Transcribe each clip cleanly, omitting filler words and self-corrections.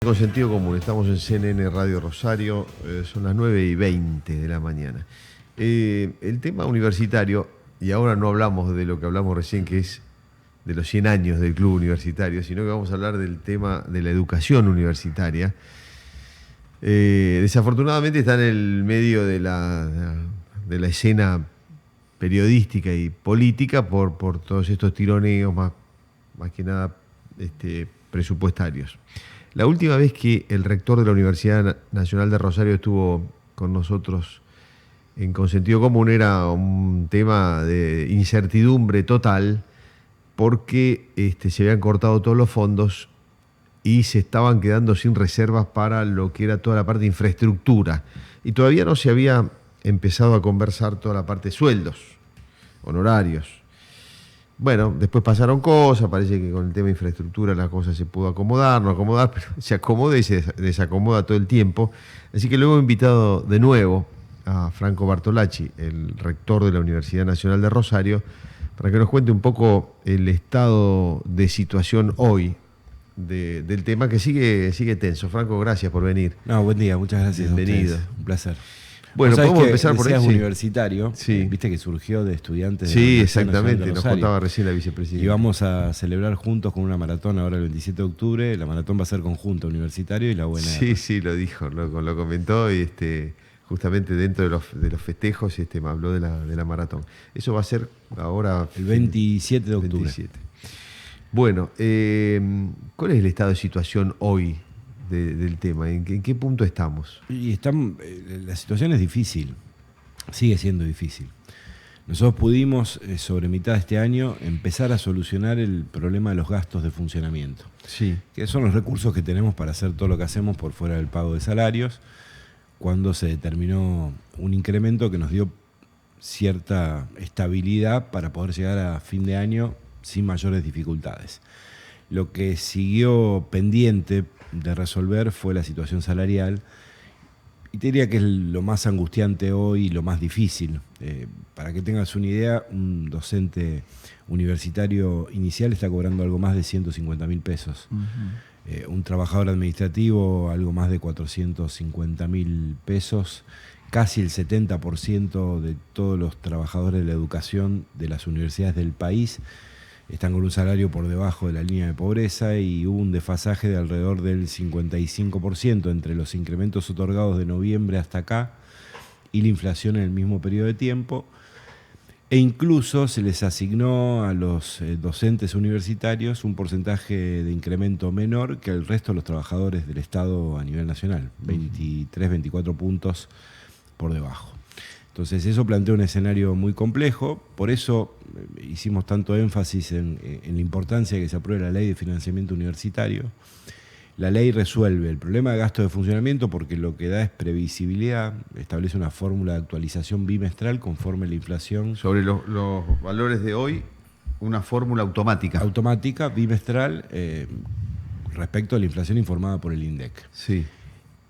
Con sentido común, estamos en CNN Radio Rosario, son las 9:20 de la mañana. El tema universitario, y ahora no hablamos de lo que hablamos recién, que es de los 100 años del club universitario, sino que vamos a hablar del tema de la educación universitaria. Desafortunadamente está en el medio de la escena periodística y política por todos estos tironeos, más que nada presupuestarios. La última vez que el rector de la Universidad Nacional de Rosario estuvo con nosotros en Consentido Común era un tema de incertidumbre total porque se habían cortado todos los fondos y se estaban quedando sin reservas para lo que era toda la parte de infraestructura. Y todavía no se había empezado a conversar toda la parte de sueldos, honorarios. Bueno, después pasaron cosas, parece que con el tema de infraestructura la cosa se pudo acomodar, no acomodar, pero se acomoda y se desacomoda todo el tiempo. Así que lo hemos invitado de nuevo a Franco Bartolacci, el rector de la Universidad Nacional de Rosario, para que nos cuente un poco el estado de situación hoy del tema que sigue tenso. Franco, gracias por venir. No, buen día, muchas gracias. Bienvenido. Un placer. Bueno, podemos empezar por ahí. Universitario, sí. Viste que surgió de estudiantes de sí, la exactamente, de nos contaba recién la vicepresidenta. Y vamos a celebrar juntos con una maratón ahora el 27 de octubre. La maratón va a ser conjunta, Universitario y la buena. Sí, lo dijo, lo comentó y justamente dentro de los festejos me habló de la maratón. Eso va a ser ahora el 27 de octubre. 27. Bueno, ¿cuál es el estado de situación hoy del tema? ¿En qué punto estamos? Y la situación es difícil, sigue siendo difícil. Nosotros pudimos, sobre mitad de este año, empezar a solucionar el problema de los gastos de funcionamiento. Sí. Que son los recursos que tenemos para hacer todo lo que hacemos por fuera del pago de salarios, cuando se determinó un incremento que nos dio cierta estabilidad para poder llegar a fin de año sin mayores dificultades. Lo que siguió pendiente de resolver fue la situación salarial, y te diría que es lo más angustiante hoy y lo más difícil. Para que tengas una idea, un docente universitario inicial está cobrando algo más de 150.000 pesos. Uh-huh. Un trabajador administrativo algo más de 450.000 pesos. Casi el 70% de todos los trabajadores de la educación de las universidades del país están con un salario por debajo de la línea de pobreza, y hubo un desfasaje de alrededor del 55% entre los incrementos otorgados de noviembre hasta acá y la inflación en el mismo periodo de tiempo. E incluso se les asignó a los docentes universitarios un porcentaje de incremento menor que al resto de los trabajadores del Estado a nivel nacional, 23, 24 puntos por debajo. Entonces eso plantea un escenario muy complejo, por eso hicimos tanto énfasis en la importancia de que se apruebe la ley de financiamiento universitario. La ley resuelve el problema de gasto de funcionamiento porque lo que da es previsibilidad, establece una fórmula de actualización bimestral conforme la inflación. Sobre los valores de hoy, una fórmula automática. Automática, bimestral, respecto a la inflación informada por el INDEC. Sí.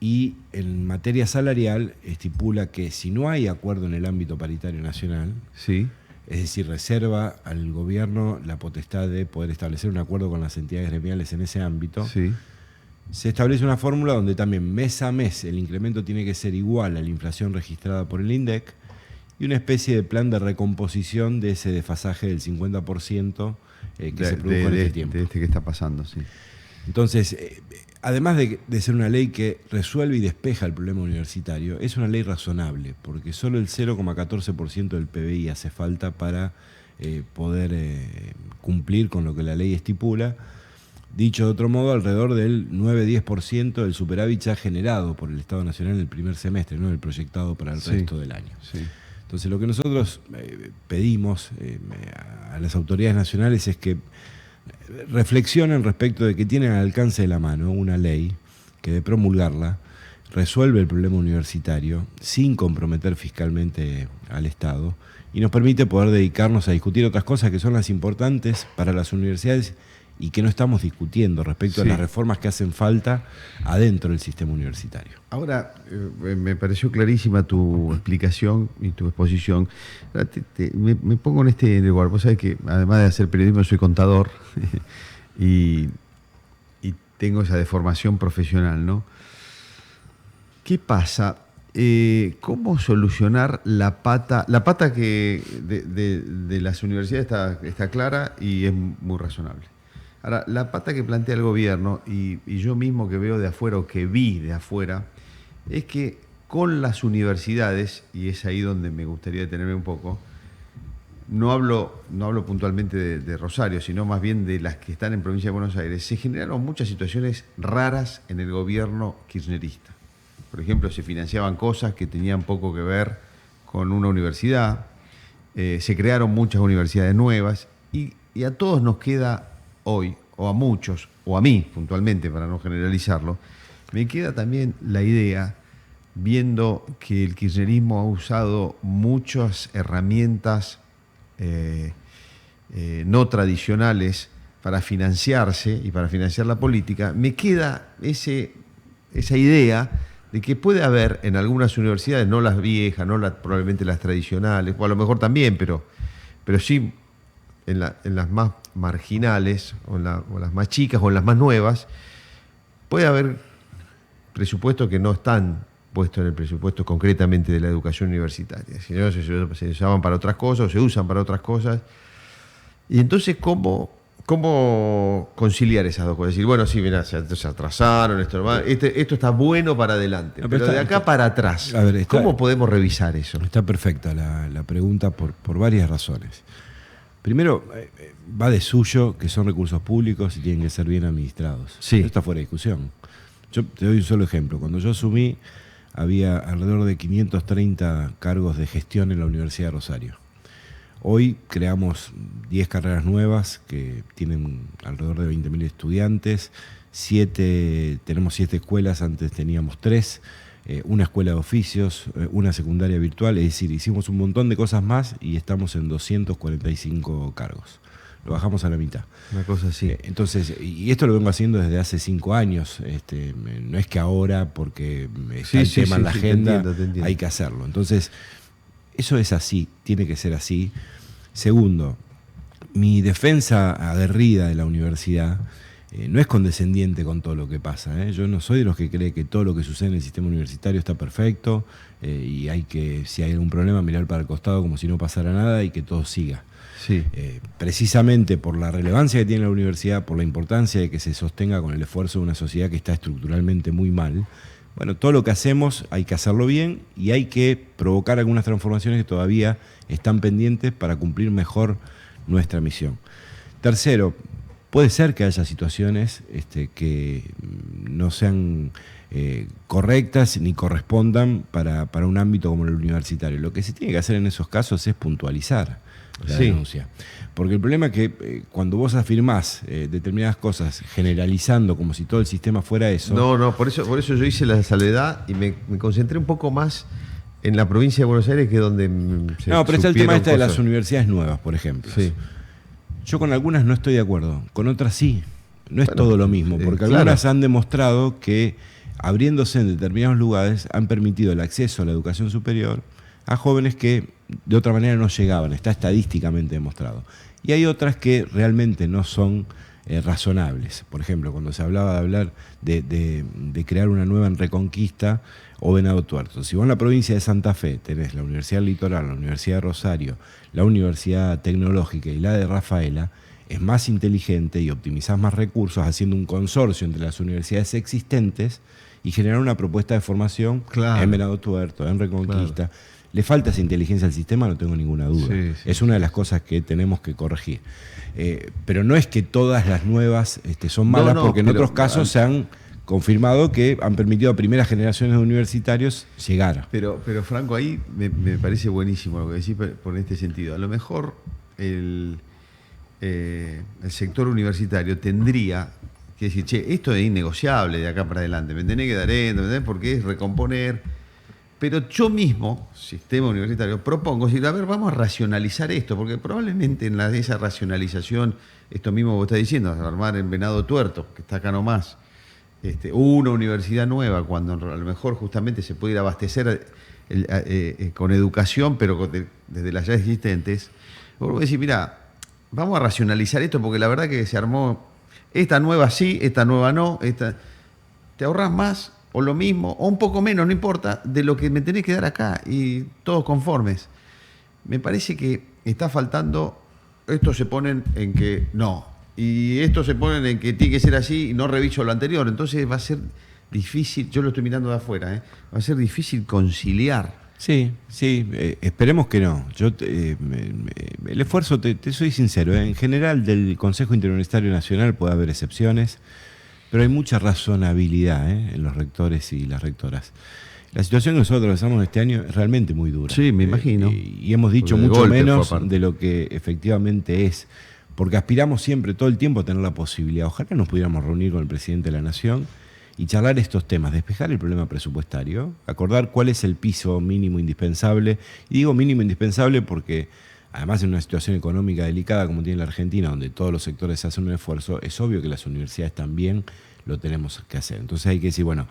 Y en materia salarial estipula que si no hay acuerdo en el ámbito paritario nacional, sí, es decir, reserva al gobierno la potestad de poder establecer un acuerdo con las entidades gremiales en ese ámbito, sí, se establece una fórmula donde también mes a mes el incremento tiene que ser igual a la inflación registrada por el INDEC, y una especie de plan de recomposición de ese desfasaje del 50% que se produjo en este tiempo. De que está pasando, sí. Entonces, además de ser una ley que resuelve y despeja el problema universitario, es una ley razonable, porque solo el 0,14% del PBI hace falta para poder cumplir con lo que la ley estipula. Dicho de otro modo, alrededor del 9-10% del superávit ya generado por el Estado Nacional en el primer semestre, no el proyectado para el resto del año. Sí. Entonces, lo que nosotros pedimos a las autoridades nacionales es que reflexionen respecto de que tienen al alcance de la mano una ley que, de promulgarla, resuelve el problema universitario sin comprometer fiscalmente al Estado y nos permite poder dedicarnos a discutir otras cosas que son las importantes para las universidades y que no estamos discutiendo respecto a las reformas que hacen falta adentro del sistema universitario. Ahora, me pareció clarísima tu explicación y tu exposición. Me pongo en este lugar. Vos sabés que, además de hacer periodismo, soy contador y tengo esa deformación profesional, ¿no? ¿Qué pasa? ¿Cómo solucionar la pata? La pata que de las universidades está clara y es muy razonable. Ahora, la pata que plantea el gobierno, y yo mismo que veo de afuera o que vi de afuera, es que con las universidades, y es ahí donde me gustaría detenerme un poco, no hablo puntualmente de Rosario, sino más bien de las que están en provincia de Buenos Aires, se generaron muchas situaciones raras en el gobierno kirchnerista. Por ejemplo, se financiaban cosas que tenían poco que ver con una universidad, se crearon muchas universidades nuevas y a todos nos queda hoy, o a muchos, o a mí puntualmente, para no generalizarlo, me queda también la idea, viendo que el kirchnerismo ha usado muchas herramientas no tradicionales para financiarse y para financiar la política, me queda esa idea de que puede haber en algunas universidades, no las viejas, probablemente las tradicionales, o a lo mejor también, pero sí en las más marginales, o las más chicas, o en las más nuevas, puede haber presupuestos que no están puestos en el presupuesto concretamente de la educación universitaria, sino se usaban para otras cosas, o se usan para otras cosas. Y entonces, ¿cómo conciliar esas dos cosas? Decir, bueno, sí, mirá, se atrasaron, esto está bueno para adelante, pero de acá para atrás, a ver, ¿cómo podemos revisar eso? Está perfecta la pregunta por varias razones. Primero, va de suyo que son recursos públicos y tienen que ser bien administrados. Sí. Eso está fuera de discusión. Yo te doy un solo ejemplo. Cuando yo asumí, había alrededor de 530 cargos de gestión en la Universidad de Rosario. Hoy creamos 10 carreras nuevas que tienen alrededor de 20.000 estudiantes, tenemos 7 escuelas, antes teníamos 3, una escuela de oficios, una secundaria virtual, es decir, hicimos un montón de cosas más y estamos en 245 cargos. Lo bajamos a la mitad. Una cosa así. Entonces, y esto lo vengo haciendo desde hace 5 años. No es que ahora, porque está el tema en la agenda, te entiendo. hay que hacerlo. Entonces, eso es así, tiene que ser así. Segundo, mi defensa aguerrida de la universidad no es condescendiente con todo lo que pasa. Yo no soy de los que cree que todo lo que sucede en el sistema universitario está perfecto y hay que, si hay algún problema, mirar para el costado como si no pasara nada y que todo siga. Sí. Precisamente por la relevancia que tiene la universidad, por la importancia de que se sostenga con el esfuerzo de una sociedad que está estructuralmente muy mal, bueno, todo lo que hacemos hay que hacerlo bien y hay que provocar algunas transformaciones que todavía están pendientes para cumplir mejor nuestra misión. Tercero, puede ser que haya situaciones que no sean correctas ni correspondan para un ámbito como el universitario. Lo que se tiene que hacer en esos casos es puntualizar la denuncia. Porque el problema es que cuando vos afirmás determinadas cosas generalizando como si todo el sistema fuera eso... No, por eso yo hice la salvedad y me concentré un poco más en la provincia de Buenos Aires, que es donde No, pero está el tema de las universidades nuevas, por ejemplo. Sí. Yo con algunas no estoy de acuerdo, con otras sí. No es todo lo mismo, porque algunas han demostrado que abriéndose en determinados lugares han permitido el acceso a la educación superior a jóvenes que de otra manera no llegaban, está estadísticamente demostrado. Y hay otras que realmente no son razonables. Por ejemplo, cuando se hablaba de hablar de crear una nueva en Reconquista o Venado Tuerto. Si vos en la provincia de Santa Fe tenés la Universidad del Litoral, la Universidad de Rosario, la Universidad Tecnológica y la de Rafaela, es más inteligente y optimizás más recursos haciendo un consorcio entre las universidades existentes y generar una propuesta de formación en Venado Tuerto, en Reconquista. Claro. ¿Le falta esa inteligencia al sistema? No tengo ninguna duda. Es una de las cosas que tenemos que corregir. Pero no es que todas las nuevas son malas, porque en otros casos se han confirmado que han permitido a primeras generaciones de universitarios llegar. Pero Franco, ahí me parece buenísimo lo que decís por este sentido. A lo mejor el sector universitario tendría que decir, che, esto es innegociable de acá para adelante, me tenés que dar esto, porque es recomponer. Pero yo mismo, sistema universitario, propongo, decir, a ver, vamos a racionalizar esto, porque probablemente en esa racionalización, esto mismo que vos estás diciendo, armar en Venado Tuerto, que está acá nomás, una universidad nueva, cuando a lo mejor justamente se puede ir a abastecer con educación, pero desde las ya existentes, vos decís, mira, vamos a racionalizar esto, porque la verdad que se armó esta nueva sí, esta nueva no, te ahorras más o lo mismo, o un poco menos, no importa, de lo que me tenés que dar acá, y todos conformes. Me parece que está faltando, estos se ponen en que no, y estos se ponen en que tiene que ser así y no reviso lo anterior, entonces va a ser difícil, yo lo estoy mirando de afuera, va a ser difícil conciliar. Sí, sí, esperemos que no. El esfuerzo, te soy sincero, en general del Consejo Interuniversitario Nacional puede haber excepciones, pero hay mucha razonabilidad en los rectores y las rectoras. La situación que nosotros atravesamos este año es realmente muy dura. Sí, me imagino. Y hemos dicho mucho menos de lo que efectivamente es, porque aspiramos siempre, todo el tiempo, a tener la posibilidad. Ojalá nos pudiéramos reunir con el presidente de la Nación y charlar estos temas, despejar el problema presupuestario, acordar cuál es el piso mínimo indispensable. Y digo mínimo indispensable porque, además, en una situación económica delicada como tiene la Argentina, donde todos los sectores hacen un esfuerzo, es obvio que las universidades también lo tenemos que hacer. Entonces hay que decir, bueno,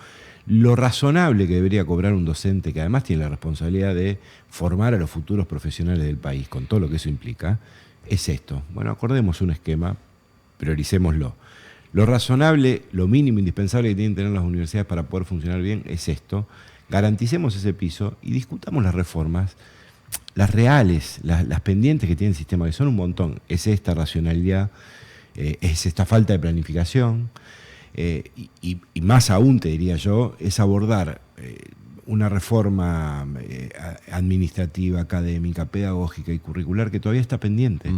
lo razonable que debería cobrar un docente, que además tiene la responsabilidad de formar a los futuros profesionales del país, con todo lo que eso implica, es esto. Bueno, acordemos un esquema, prioricémoslo. Lo razonable, lo mínimo indispensable que tienen que tener las universidades para poder funcionar bien es esto. Garanticemos ese piso y discutamos las reformas, las reales, las pendientes que tiene el sistema, que son un montón. Es esta racionalidad, es esta falta de planificación, y más aún, te diría yo, es abordar una reforma administrativa, académica, pedagógica y curricular que todavía está pendiente,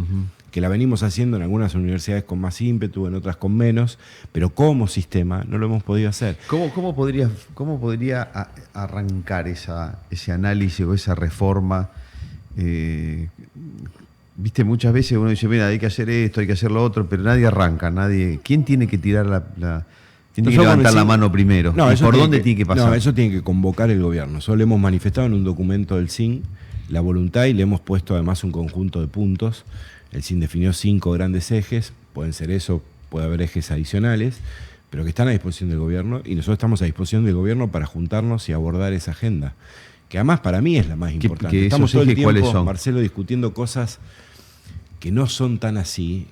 que la venimos haciendo en algunas universidades con más ímpetu, en otras con menos, pero como sistema no lo hemos podido hacer. ¿Cómo podría arrancar ese análisis o esa reforma? Viste, muchas veces uno dice, mira, hay que hacer esto, hay que hacer lo otro, pero nadie arranca, ¿Quién tiene que tirar tiene que levantar la mano primero? No, ¿Por dónde tiene que pasar? No, eso tiene que convocar el gobierno. Eso lo hemos manifestado en un documento del CIN, la voluntad, y le hemos puesto además un conjunto de puntos. El CIN definió 5 grandes ejes, pueden ser eso, puede haber ejes adicionales, pero que están a disposición del gobierno, y nosotros estamos a disposición del gobierno para juntarnos y abordar esa agenda, que además para mí es la más importante. Estamos todo el tiempo, Marcelo, discutiendo cosas que no son tan así,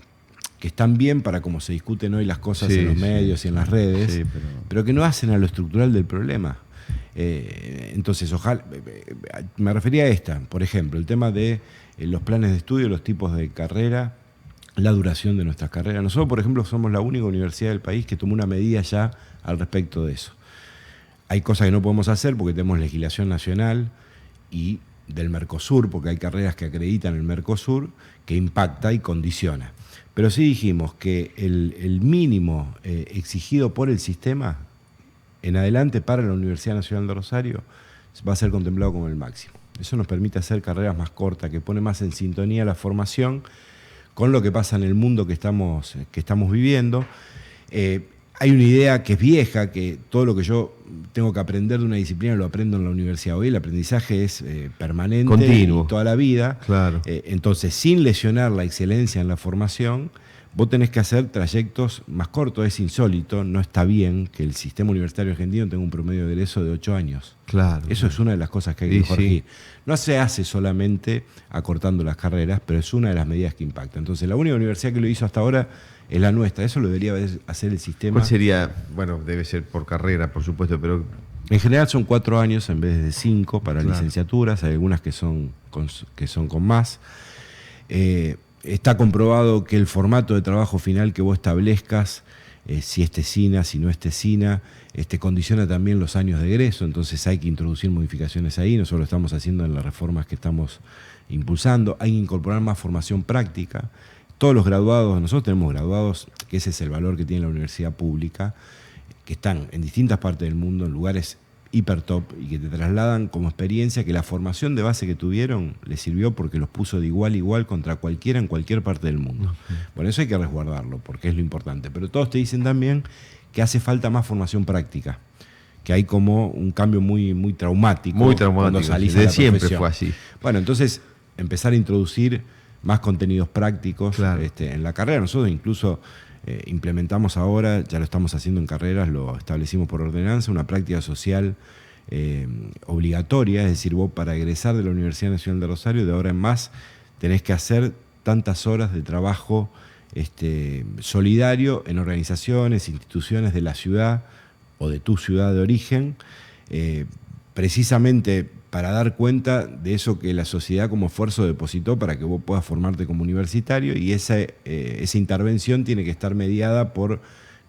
que están bien para cómo se discuten hoy las cosas en los medios y en las redes, pero que no hacen a lo estructural del problema. Entonces, ojalá, me refería a esta, por ejemplo, el tema de los planes de estudio, los tipos de carrera, la duración de nuestras carreras. Nosotros, por ejemplo, somos la única universidad del país que tomó una medida ya al respecto de eso. Hay cosas que no podemos hacer porque tenemos legislación nacional y del Mercosur, porque hay carreras que acreditan el Mercosur, que impacta y condiciona. Pero sí dijimos que el mínimo exigido por el sistema en adelante para la Universidad Nacional de Rosario va a ser contemplado como el máximo. Eso nos permite hacer carreras más cortas, que pone más en sintonía la formación con lo que pasa en el mundo que estamos viviendo. Hay una idea que es vieja, que todo lo que yo tengo que aprender de una disciplina lo aprendo en la universidad. Hoy el aprendizaje es permanente, continuo, y toda la vida. Claro. Entonces, sin lesionar la excelencia en la formación, vos tenés que hacer trayectos más cortos. Es insólito, no está bien que el sistema universitario argentino tenga un promedio de egreso de 8 años. Claro. Eso es una de las cosas que hay que corregir. Sí. No se hace solamente acortando las carreras, pero es una de las medidas que impacta. Entonces, la única universidad que lo hizo hasta ahora es la nuestra. Eso lo debería hacer el sistema. ¿Cuál sería? Bueno, debe ser por carrera, por supuesto, pero... En general son 4 años en vez de 5 para licenciaturas. Hay algunas que son con más. Está comprobado que el formato de trabajo final que vos establezcas, si es tesina, si no es tesina, condiciona también los años de egreso. Entonces hay que introducir modificaciones ahí. Nosotros lo estamos haciendo en las reformas que estamos impulsando. Hay que incorporar más formación práctica. Todos los graduados, nosotros tenemos graduados, que ese es el valor que tiene la universidad pública, que están en distintas partes del mundo, en lugares hiper top, y que te trasladan como experiencia que la formación de base que tuvieron les sirvió porque los puso de igual a igual contra cualquiera en cualquier parte del mundo. Bueno, eso hay que resguardarlo, porque es lo importante. Pero todos te dicen también que hace falta más formación práctica, que hay como un cambio muy, muy traumático. Muy traumático, cuando salís desde a la siempre profesión. Fue así. Bueno, entonces empezar a introducir más contenidos prácticos en la carrera. Nosotros incluso implementamos ahora, ya lo estamos haciendo en carreras, lo establecimos por ordenanza, una práctica social obligatoria. Es decir, vos para egresar de la Universidad Nacional de Rosario, de ahora en más, tenés que hacer tantas horas de trabajo solidario en organizaciones, instituciones de la ciudad o de tu ciudad de origen, precisamente para dar cuenta de eso que la sociedad como esfuerzo depositó para que vos puedas formarte como universitario, y esa intervención tiene que estar mediada por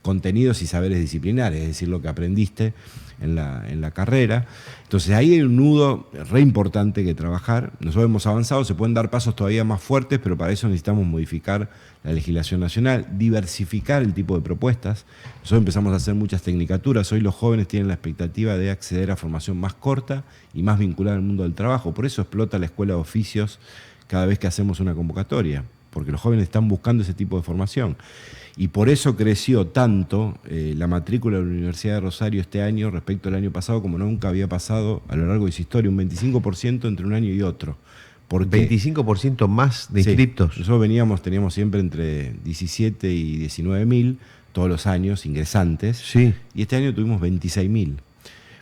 contenidos y saberes disciplinares, es decir, lo que aprendiste en la carrera. Entonces ahí hay un nudo re importante que trabajar. Nosotros hemos avanzado, se pueden dar pasos todavía más fuertes, pero para eso necesitamos modificar la legislación nacional, diversificar el tipo de propuestas. Nosotros empezamos a hacer muchas tecnicaturas. Hoy los jóvenes tienen la expectativa de acceder a formación más corta y más vinculada al mundo del trabajo. Por eso explota la escuela de oficios cada vez que hacemos una convocatoria, porque los jóvenes están buscando ese tipo de formación. Y por eso creció tanto la matrícula de la Universidad de Rosario este año respecto al año pasado, como nunca había pasado a lo largo de su historia, un 25% entre un año y otro. ¿Por qué? 25% más de inscriptos. Sí, nosotros teníamos siempre entre 17 y 19.000 todos los años ingresantes, Sí. y este año tuvimos 26.000.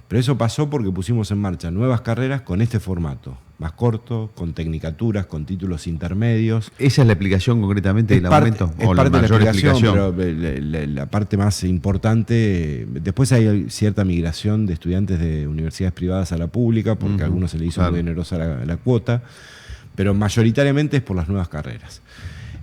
Pero eso pasó porque pusimos en marcha nuevas carreras con este formato, más corto, con tecnicaturas, con títulos intermedios. ¿Esa es la explicación concretamente del aumento? Es parte de la explicación, pero la parte más importante, después hay cierta migración de estudiantes de universidades privadas a la pública, porque a algunos se le hizo muy generosa la cuota, pero mayoritariamente es por las nuevas carreras.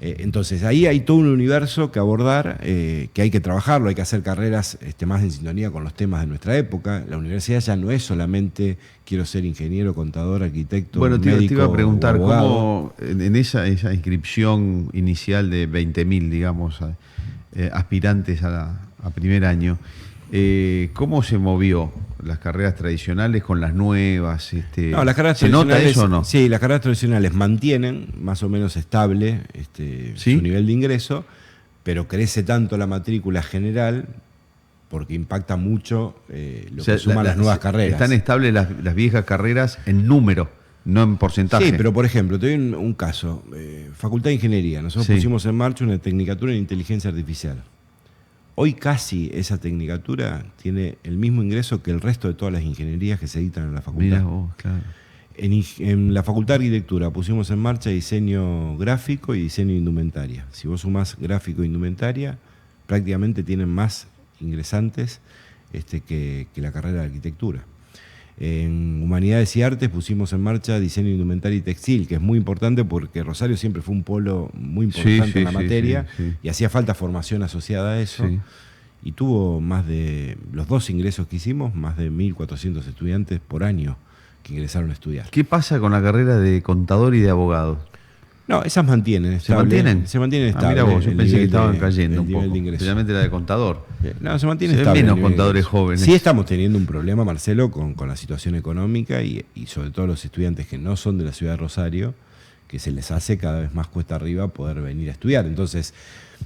Entonces ahí hay todo un universo que abordar, que hay que trabajarlo, hay que hacer carreras más en sintonía con los temas de nuestra época. La universidad ya no es solamente quiero ser ingeniero, contador, arquitecto, médico. Te iba a preguntar, o abogado. ¿cómo en esa inscripción inicial de 20.000, digamos, aspirantes a primer año, cómo se movió las carreras tradicionales con las nuevas? No, las carreras ¿Se nota eso o no? Sí, las carreras tradicionales mantienen más o menos estable ¿Sí? su nivel de ingreso, pero crece tanto la matrícula general porque impacta mucho lo que suman las nuevas carreras. Están estables las viejas carreras en número, no en porcentaje. Sí, pero por ejemplo, te doy un caso. Facultad de Ingeniería. Nosotros pusimos en marcha una tecnicatura en inteligencia artificial. Hoy casi esa tecnicatura tiene el mismo ingreso que el resto de todas las ingenierías que se dictan en la facultad. Mirá vos, claro. En la Facultad de Arquitectura pusimos en marcha diseño gráfico y diseño de indumentaria. Si vos sumás gráfico e indumentaria, prácticamente tienen más ingresantes que la carrera de arquitectura. En Humanidades y Artes pusimos en marcha diseño indumentaria y textil, que es muy importante porque Rosario siempre fue un polo muy importante en la materia y hacía falta formación asociada a eso. Sí. Y tuvo los dos ingresos que hicimos, más de 1.400 estudiantes por año que ingresaron a estudiar. ¿Qué pasa con la carrera de contador y de abogado? No, esas mantienen. ¿Se mantienen? Se mantienen estables. Mira vos, yo pensé que estaban cayendo un poco. Especialmente la de contador. No, se mantiene estable. Menos contadores jóvenes. Sí estamos teniendo un problema, Marcelo, con la situación económica y sobre todo los estudiantes que no son de la ciudad de Rosario, que se les hace cada vez más cuesta arriba poder venir a estudiar. Entonces,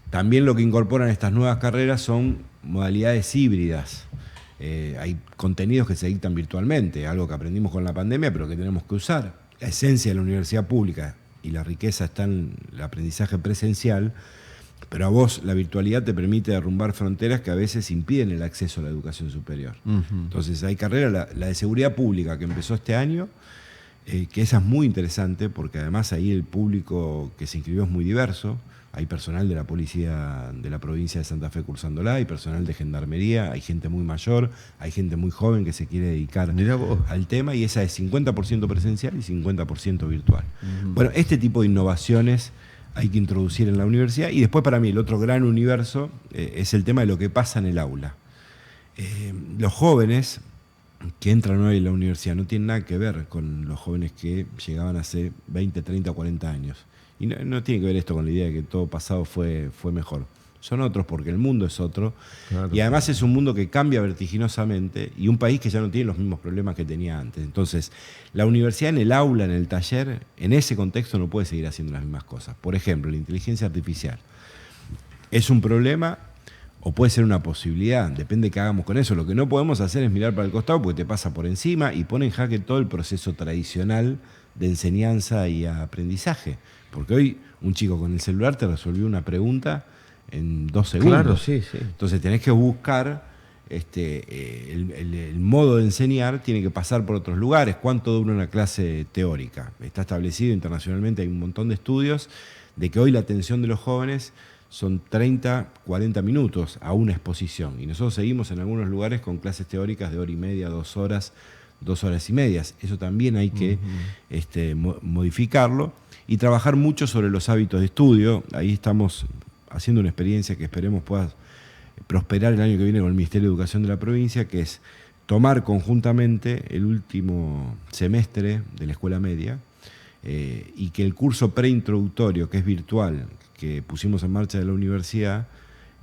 también lo que incorporan estas nuevas carreras son modalidades híbridas. Hay contenidos que se dictan virtualmente, algo que aprendimos con la pandemia, pero que tenemos que usar. La esencia de la universidad pública y la riqueza está en el aprendizaje presencial, pero a vos la virtualidad te permite derrumbar fronteras que a veces impiden el acceso a la educación superior. Entonces hay carrera, la de seguridad pública que empezó este año, que esa es muy interesante porque además ahí el público que se inscribió es muy diverso. Hay personal de la policía de la provincia de Santa Fe cursándola, hay personal de gendarmería, hay gente muy mayor, hay gente muy joven que se quiere dedicar al tema, y esa es 50% presencial y 50% virtual. Bueno, este tipo de innovaciones hay que introducir en la universidad. Y después, para mí, el otro gran universo es el tema de lo que pasa en el aula. Los jóvenes que entran hoy en la universidad no tienen nada que ver con los jóvenes que llegaban hace 20, 30 o 40 años. Y no tiene que ver esto con la idea de que todo pasado fue mejor. Son otros porque el mundo es otro. Claro. Y además es un mundo que cambia vertiginosamente y un país que ya no tiene los mismos problemas que tenía antes. Entonces, la universidad en el aula, en el taller, en ese contexto no puede seguir haciendo las mismas cosas. Por ejemplo, la inteligencia artificial es un problema o puede ser una posibilidad, depende de qué hagamos con eso. Lo que no podemos hacer es mirar para el costado porque te pasa por encima y pone en jaque todo el proceso tradicional de enseñanza y aprendizaje. Porque hoy un chico con el celular te resolvió una pregunta en 2 segundos. Claro, sí. Entonces tenés que buscar el modo de enseñar, tiene que pasar por otros lugares. ¿Cuánto dura una clase teórica? Está establecido internacionalmente, hay un montón de estudios de que hoy la atención de los jóvenes son 30, 40 minutos a una exposición. Y nosotros seguimos en algunos lugares con clases teóricas de hora y media, 2 horas, 2 horas y media. Eso también hay que modificarlo y trabajar mucho sobre los hábitos de estudio. Ahí estamos haciendo una experiencia que esperemos pueda prosperar el año que viene con el Ministerio de Educación de la provincia, que es tomar conjuntamente el último semestre de la escuela media y que el curso preintroductorio, que es virtual, que pusimos en marcha de la universidad,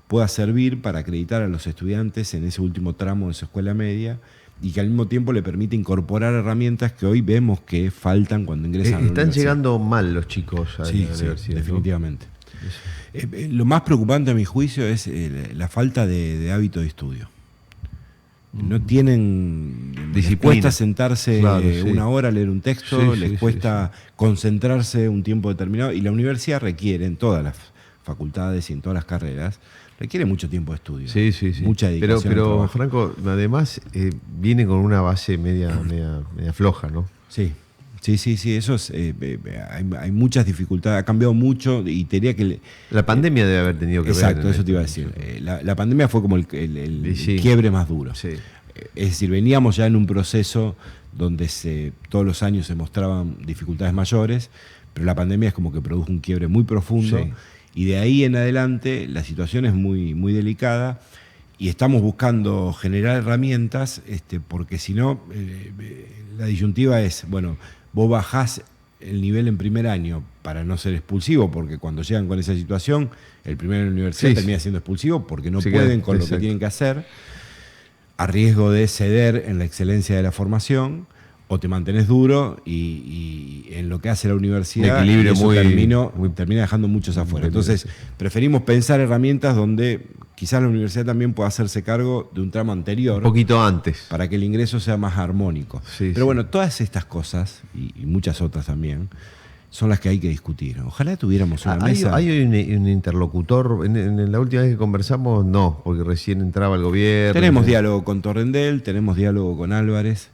pueda servir para acreditar a los estudiantes en ese último tramo de su escuela media y que al mismo tiempo le permite incorporar herramientas que hoy vemos que faltan cuando ingresan a la universidad. Están llegando mal los chicos a la universidad. Sí, definitivamente. Lo más preocupante a mi juicio es la falta de hábito de estudio. No tienen, les cuesta sentarse una hora a leer un texto, les cuesta concentrarse un tiempo determinado, y la universidad requiere, en todas las facultades y en todas las carreras, requiere mucho tiempo de estudio. Mucha dedicación. Pero Franco, además viene con una base media floja, ¿no? Sí, eso es, hay muchas dificultades, ha cambiado mucho y te diría que... La pandemia debe haber tenido que ver. Exacto, eso te iba a decir. La pandemia fue como el quiebre más duro. Sí. Es decir, veníamos ya en un proceso donde todos los años se mostraban dificultades mayores, pero la pandemia es como que produjo un quiebre muy profundo y de ahí en adelante la situación es muy, muy delicada. Y estamos buscando generar herramientas, porque si no, la disyuntiva es, bueno, vos bajás el nivel en primer año para no ser expulsivo, porque cuando llegan con esa situación, el primero en la universidad termina siendo expulsivo porque no pueden con lo que tienen que hacer, a riesgo de ceder en la excelencia de la formación, o te mantenés duro y en lo que hace la universidad, y eso termina dejando muchos afuera. Entonces, preferimos pensar herramientas donde quizás la universidad también pueda hacerse cargo de un tramo anterior. Un poquito antes. Para que el ingreso sea más armónico. Pero bueno, todas estas cosas, y muchas otras también, son las que hay que discutir. Ojalá tuviéramos una mesa. ¿Hay un interlocutor? En la última vez que conversamos, no, porque recién entraba el gobierno. Tenemos diálogo con Torrendel, tenemos diálogo con Álvarez.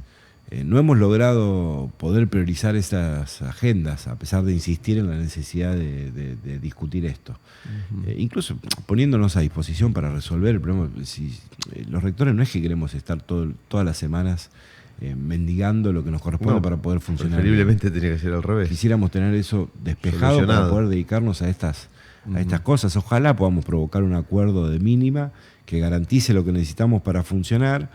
No hemos logrado poder priorizar esas agendas, a pesar de insistir en la necesidad de discutir esto. Incluso poniéndonos a disposición para resolver el problema. Los rectores no es que queremos estar todas las semanas mendigando lo que nos corresponde para poder funcionar. Preferiblemente tenía que ser al revés. Quisiéramos tener eso despejado para poder dedicarnos a estas cosas. Ojalá podamos provocar un acuerdo de mínima que garantice lo que necesitamos para funcionar.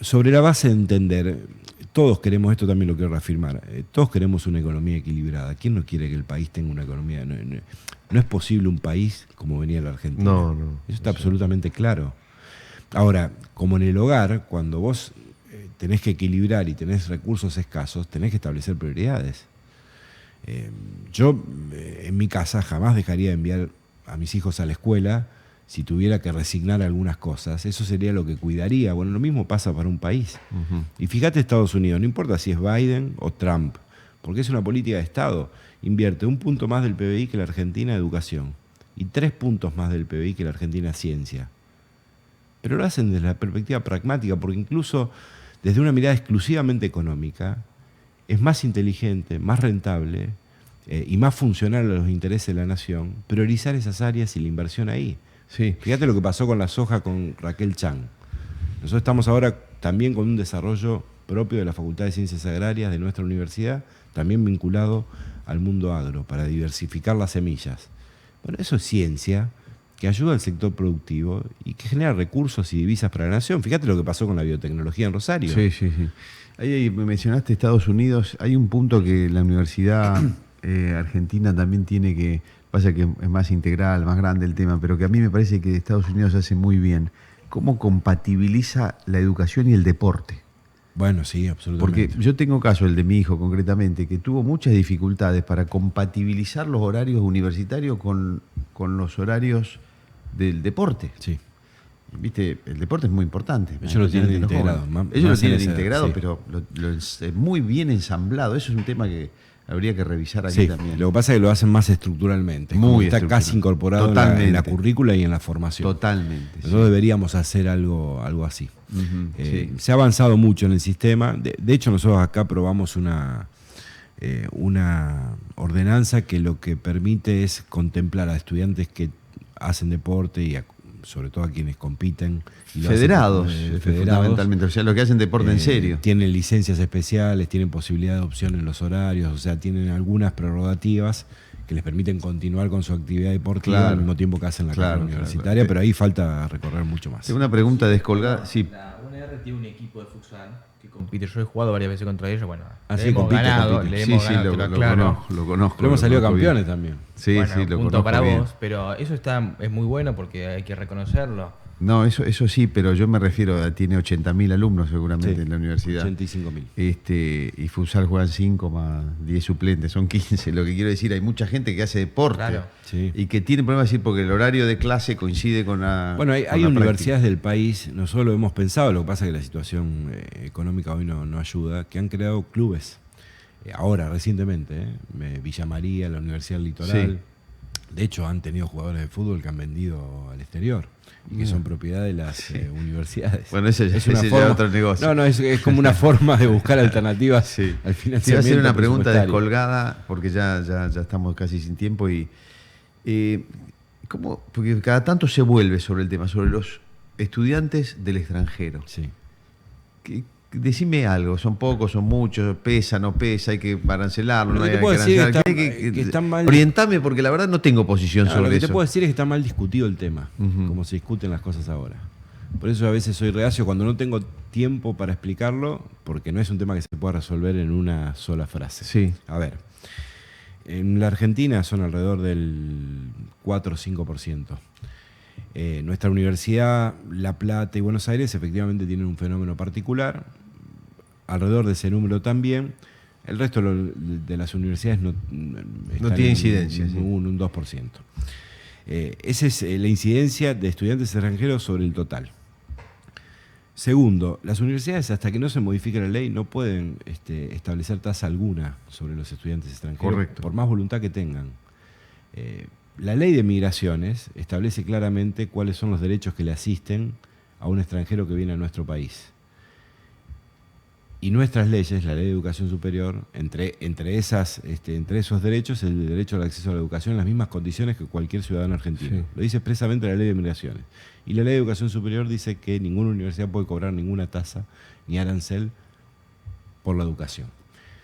Sobre la base de entender, todos queremos, esto también lo quiero reafirmar, todos queremos una economía equilibrada. ¿Quién no quiere que el país tenga una economía? No es posible un país como venía la Argentina. No. Eso está absolutamente claro. Ahora, como en el hogar, cuando vos tenés que equilibrar y tenés recursos escasos, tenés que establecer prioridades. Yo, en mi casa, jamás dejaría de enviar a mis hijos a la escuela si tuviera que resignar algunas cosas. Eso sería lo que cuidaría. Bueno, lo mismo pasa para un país. Y fíjate Estados Unidos, no importa si es Biden o Trump, porque es una política de Estado. Invierte 1 punto más del PBI que la Argentina en educación y 3 puntos más del PBI que la Argentina en ciencia. Pero lo hacen desde la perspectiva pragmática, porque incluso desde una mirada exclusivamente económica es más inteligente, más rentable y más funcional a los intereses de la nación priorizar esas áreas y la inversión ahí. Fíjate lo que pasó con la soja con Raquel Chang. Nosotros estamos ahora también con un desarrollo propio de la Facultad de Ciencias Agrarias de nuestra universidad, también vinculado al mundo agro, para diversificar las semillas. Bueno, eso es ciencia que ayuda al sector productivo y que genera recursos y divisas para la nación. Fíjate lo que pasó con la biotecnología en Rosario. Sí. Ahí mencionaste Estados Unidos. Hay un punto que la Universidad Argentina también tiene que... Pasa que es más integral, más grande el tema, pero que a mí me parece que Estados Unidos hace muy bien. ¿Cómo compatibiliza la educación y el deporte? Bueno, sí, absolutamente. Porque yo tengo caso, el de mi hijo concretamente, que tuvo muchas dificultades para compatibilizar los horarios universitarios con los horarios del deporte. Sí. Viste, el deporte es muy importante. Ellos lo tienen integrado. Ellos lo tienen integrado, pero muy bien ensamblado. Eso es un tema que habría que revisar aquí también. Lo que pasa es que lo hacen más estructuralmente. Está casi incorporado en la currícula y en la formación. Totalmente. Nosotros deberíamos hacer algo así. Se ha avanzado mucho en el sistema. De hecho, nosotros acá probamos una ordenanza que lo que permite es contemplar a estudiantes que hacen deporte y sobre todo a quienes compiten. Y federados, fundamentalmente, o sea, los que hacen deporte en serio. Tienen licencias especiales, tienen posibilidad de opción en los horarios, o sea, tienen algunas prerrogativas que les permiten continuar con su actividad deportiva al mismo tiempo que hacen la carrera universitaria, pero ahí falta recorrer mucho más. Tengo una pregunta descolgada. Sí. La UNR tiene un equipo de futsal que compite. Yo he jugado varias veces contra ellos. Bueno, sí, compite. Lo conozco. Pero hemos salido campeones también. Sí, bueno, sí, lo punto conozco para bien. vos, pero eso es muy bueno porque hay que reconocerlo. No, eso sí, pero yo me refiero a tiene 80.000 alumnos seguramente Sí, en la universidad. 85.000. Y futsal juegan 5 más 10 suplentes, son 15. Lo que quiero decir, hay mucha gente que hace deporte Claro. Sí. y que tiene problemas decir porque el horario de clase coincide con la. Bueno, con hay la universidades del país, nosotros lo hemos pensado, lo que pasa es que la situación económica hoy no ayuda, que han creado clubes. Ahora, recientemente, Villa María, la Universidad del Litoral. Sí. De hecho, han tenido jugadores de fútbol que han vendido al exterior y que son propiedad de las universidades. Bueno, ese es ya es otro negocio. No, es como una forma de buscar alternativas Sí. al Te iba a financiamiento. hacer una pregunta presupuestario. descolgada, porque ya estamos casi sin tiempo. ¿Cómo? Porque cada tanto se vuelve sobre el tema, sobre los estudiantes del extranjero. Sí. Decime algo, ¿son pocos, son muchos? ¿Pesa, no pesa? ¿Hay que arancelarlo? Lo ¿No que hay te puedo que decir arancelar? que están mal. Orientame, porque la verdad no tengo posición Lo sobre que eso. te puedo decir es que está mal discutido el tema, como se discuten las cosas ahora. Por eso a veces soy reacio cuando no tengo tiempo para explicarlo, porque no es un tema que se pueda resolver en una sola frase. Sí. A ver, en la Argentina son alrededor del 4 o 5%. Nuestra universidad, La Plata y Buenos Aires, efectivamente tienen un fenómeno particular. Alrededor de ese número también. El resto de las universidades no tiene incidencia. Un 2%. Esa es la incidencia de estudiantes extranjeros sobre el total. Segundo, las universidades, hasta que no se modifique la ley, no pueden establecer tasa alguna sobre los estudiantes extranjeros, Correcto. por más voluntad que tengan. La ley de migraciones establece claramente cuáles son los derechos que le asisten a un extranjero que viene a nuestro país. Y nuestras leyes, la ley de educación superior, entre esos derechos, el derecho al acceso a la educación en las mismas condiciones que cualquier ciudadano argentino. Sí. Lo dice expresamente la ley de migraciones. Y la ley de educación superior dice que ninguna universidad puede cobrar ninguna tasa ni arancel por la educación.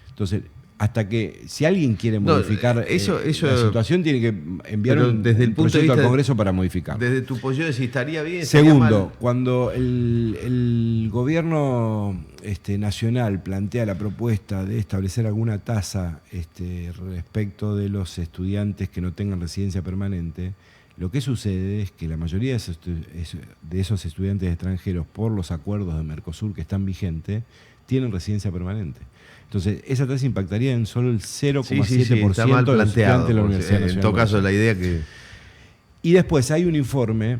Entonces, hasta que, si alguien quiere modificar la situación, tiene que enviar un proyecto al Congreso para modificarlo. Desde tu posición, si estaría bien. Segundo, cuando el gobierno nacional plantea la propuesta de establecer alguna tasa respecto de los estudiantes que no tengan residencia permanente, lo que sucede es que la mayoría de esos estudiantes extranjeros, por los acuerdos de Mercosur que están vigentes, tienen residencia permanente. Entonces, esa tasa impactaría en solo el 0,7% de los estudiantes de la Universidad Nacional. En todo caso, la idea que... Y después hay un informe,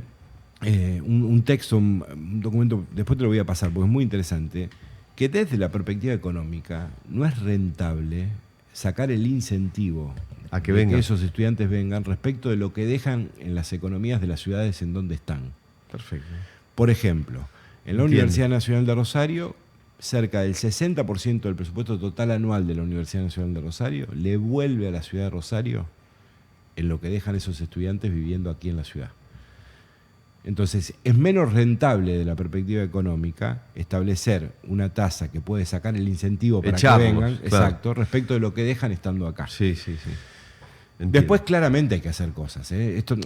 un texto, un documento, después te lo voy a pasar porque es muy interesante, que desde la perspectiva económica no es rentable sacar el incentivo a que de que esos estudiantes vengan respecto de lo que dejan en las economías de las ciudades en donde están. Perfecto. Por ejemplo, en la Universidad Nacional de Rosario, cerca del 60% del presupuesto total anual de la Universidad Nacional de Rosario le vuelve a la ciudad de Rosario en lo que dejan esos estudiantes viviendo aquí en la ciudad. Entonces, es menos rentable desde la perspectiva económica establecer una tasa que puede sacar el incentivo para que vengan, exacto, respecto de lo que dejan estando acá. Sí. Entiendo. Después claramente hay que hacer cosas. Esto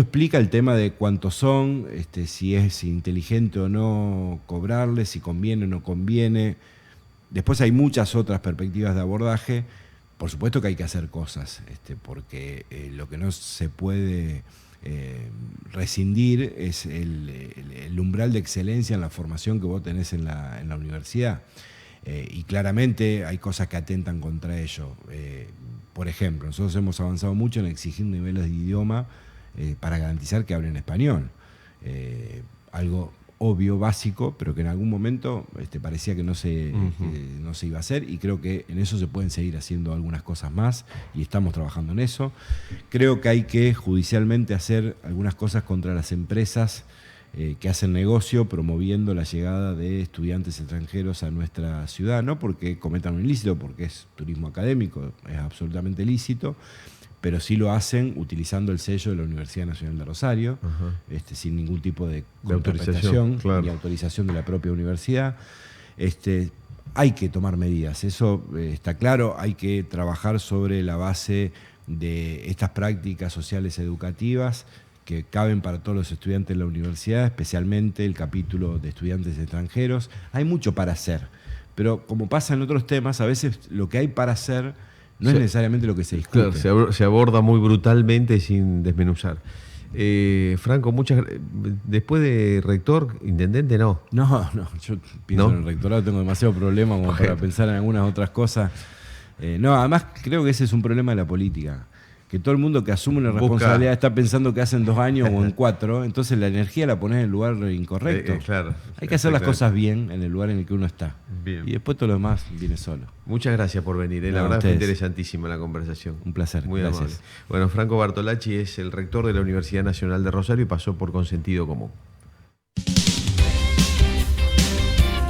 explica el tema de cuántos son, si es inteligente o no cobrarles, si conviene o no conviene. Después hay muchas otras perspectivas de abordaje. Por supuesto que hay que hacer cosas, porque lo que no se puede rescindir es el umbral de excelencia en la formación que vos tenés en la universidad. Y claramente hay cosas que atentan contra ello. Por ejemplo, nosotros hemos avanzado mucho en exigir niveles de idioma para garantizar que hablen español. Algo obvio, básico, pero que en algún momento parecía que no se iba a hacer, y creo que en eso se pueden seguir haciendo algunas cosas más y estamos trabajando en eso. Creo que hay que judicialmente hacer algunas cosas contra las empresas que hacen negocio promoviendo la llegada de estudiantes extranjeros a nuestra ciudad, no porque cometan un ilícito, porque es turismo académico, es absolutamente lícito, pero sí lo hacen utilizando el sello de la Universidad Nacional de Rosario, sin ningún tipo de autorización, claro, ni autorización de la propia universidad. Hay que tomar medidas, eso está claro, hay que trabajar sobre la base de estas prácticas sociales educativas que caben para todos los estudiantes de la universidad, especialmente el capítulo de estudiantes extranjeros. Hay mucho para hacer, pero como pasa en otros temas, a veces lo que hay para hacer no es necesariamente lo que se discute. Claro, se aborda muy brutalmente sin desmenuzar. Franco, después de rector, intendente, no. No, yo pienso en el rectorado, tengo demasiado problema como para pensar en algunas otras cosas. No, además creo que ese es un problema de la política. Que todo el mundo que asume una responsabilidad está pensando que hacen 2 años o en 4, entonces la energía la pones en el lugar incorrecto. Claro, hay que hacer las cosas bien en el lugar en el que uno está. Bien. Y después todo lo demás viene solo. Muchas gracias por venir. La verdad fue interesantísima la conversación. Un placer. Muy gracias. amable. Bueno, Franco Bartolacci es el rector de la Universidad Nacional de Rosario y pasó por Consentido Común.